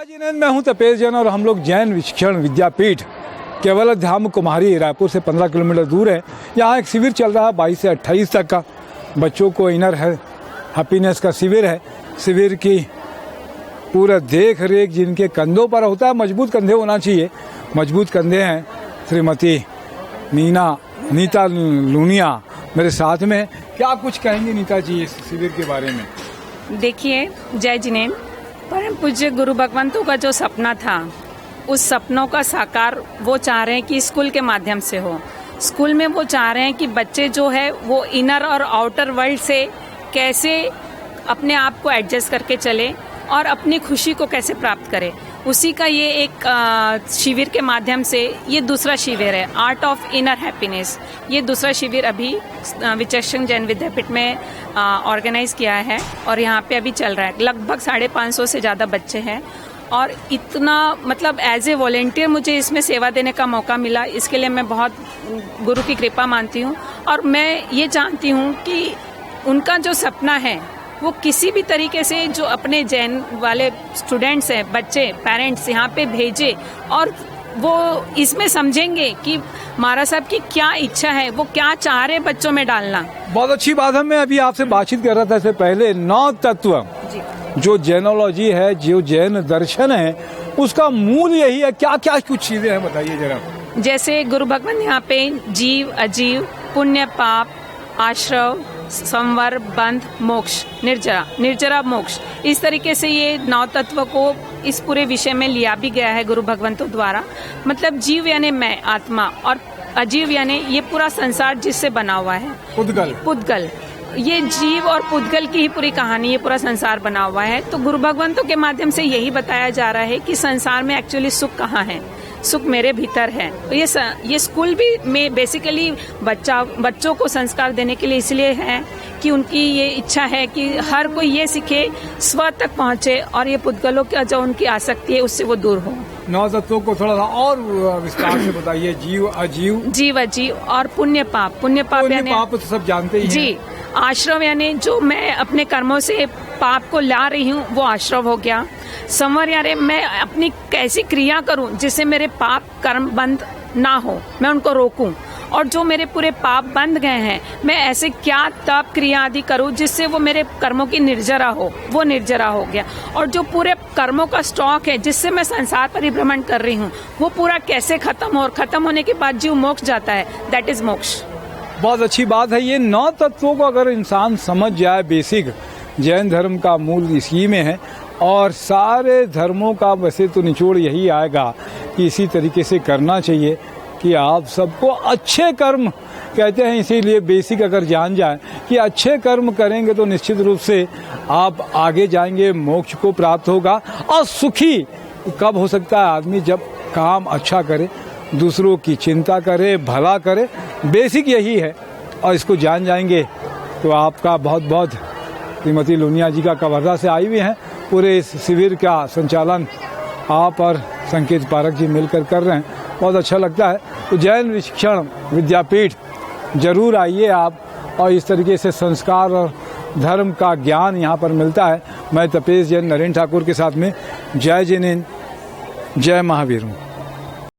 मैं हूं तपेश जैन और हम लोग जैन शिक्षण विद्यापीठ केवल धाम कुमारी रायपुर से 15 किलोमीटर दूर है। यहाँ एक शिविर चल रहा है 22 से 28 तक का। बच्चों को इनर हैप्पीनेस का शिविर है। शिविर की पूरा देख रेख जिनके कंधों पर होता है, मजबूत कंधे होना चाहिए। मजबूत कंधे हैं श्रीमती नीता लूनिया मेरे साथ में। क्या कुछ कहेंगे नीता जी इस शिविर के बारे में? देखिए, जय जिनेन्द्र, परम पूज्य गुरु भगवंतों का जो सपना था, उस सपनों का साकार वो चाह रहे हैं कि स्कूल के माध्यम से हो। स्कूल में वो चाह रहे हैं कि बच्चे जो है वो इनर और आउटर वर्ल्ड से कैसे अपने आप को एडजस्ट करके चले और अपनी खुशी को कैसे प्राप्त करें। उसी का ये एक शिविर के माध्यम से ये दूसरा शिविर है, आर्ट ऑफ इनर हैप्पीनेस। ये दूसरा शिविर अभी विचक्षण जैन विद्यापीठ में ऑर्गेनाइज किया है और यहाँ पे अभी चल रहा है। लगभग 550 से ज़्यादा बच्चे हैं और इतना मतलब एज ए वॉलेंटियर मुझे इसमें सेवा देने का मौका मिला। इसके लिए मैं बहुत गुरु की कृपा मानती हूँ और मैं ये जानती हूँ कि उनका जो सपना है वो किसी भी तरीके से जो अपने जैन वाले स्टूडेंट्स हैं, बच्चे, पेरेंट्स यहाँ पे भेजे और वो इसमें समझेंगे कि महाराज साहब की क्या इच्छा है, वो क्या चाह रहे बच्चों में डालना। बहुत अच्छी बात है। मैं अभी आपसे बातचीत कर रहा था इससे पहले 9 तत्व जो जैनोलॉजी है, जो जैन दर्शन है, उसका मूल यही है। क्या क्या कुछ चीजें हैं बताइए जरा। जैसे गुरु भगवान यहाँ पे जीव, अजीव, पुण्य, पाप, आश्रव, संवर, बंध, मोक्ष, निर्जरा मोक्ष, इस तरीके से ये 9 तत्व को इस पूरे विषय में लिया भी गया है गुरु भगवंतों द्वारा। मतलब जीव यानी मैं, आत्मा, और अजीव यानी ये पूरा संसार जिससे बना हुआ है, पुद्गल। ये जीव और पुद्गल की ही पूरी कहानी, ये पूरा संसार बना हुआ है। तो गुरु भगवंतों के माध्यम से यही बताया जा रहा है कि संसार में एक्चुअली सुख कहाँ है, सुख मेरे भीतर है। तो ये स्कूल भी में बेसिकली बच्चों को संस्कार देने के लिए इसलिए है कि उनकी ये इच्छा है कि हर कोई ये सीखे, स्व तक पहुँचे और ये पुद्गलों की जो उनकी आसक्ति है उससे वो दूर हो। 9 तत्वों को थोड़ा सा और विस्तार से बताइए। जीव, अजीव और पुण्य पाप यानी पाप तो सब जानते ही हैं। जी। आश्रव यानी जो मैं अपने कर्मों से पाप को ला रही हूँ वो आश्रव हो गया। संवर यानी मैं अपनी कैसी क्रिया करूँ जिससे मेरे पाप कर्म बंद ना हो, मैं उनको रोकूं। और जो मेरे पूरे पाप बंध गए हैं, मैं ऐसे क्या तप क्रिया आदि करूं जिससे वो मेरे कर्मों की निर्जरा हो, वो निर्जरा हो गया। और जो पूरे कर्मों का स्टॉक है जिससे मैं संसार परिभ्रमण कर रही हूँ, वो पूरा कैसे खत्म हो, और खत्म होने के बाद जीव मोक्ष जाता है, दैट इज मोक्ष। बहुत अच्छी बात है। ये 9 तत्वों को अगर इंसान समझ जाए, बेसिक जैन धर्म का मूल इसी में है और सारे धर्मों का वैसे तो निचोड़ यही आएगा कि इसी तरीके से करना चाहिए कि आप सबको अच्छे कर्म कहते हैं। इसीलिए बेसिक अगर जान जाए कि अच्छे कर्म करेंगे तो निश्चित रूप से आप आगे जाएंगे, मोक्ष को प्राप्त होगा। और सुखी कब हो सकता है आदमी? जब काम अच्छा करे, दूसरों की चिंता करे, भला करे। बेसिक यही है और इसको जान जाएंगे तो आपका बहुत बहुत श्रीमती लूनिया जी का कवर्धा से आई हुई हैं। पूरे इस शिविर का संचालन आप और संकेत पारक जी मिलकर कर रहे हैं, बहुत अच्छा लगता है। तो जैन शिक्षण विद्यापीठ जरूर आइए आप, और इस तरीके से संस्कार और धर्म का ज्ञान यहाँ पर मिलता है। मैं तपेश जैन नरेंद्र ठाकुर के साथ में जय जिनेन्द्र, जय महावीर हूँ।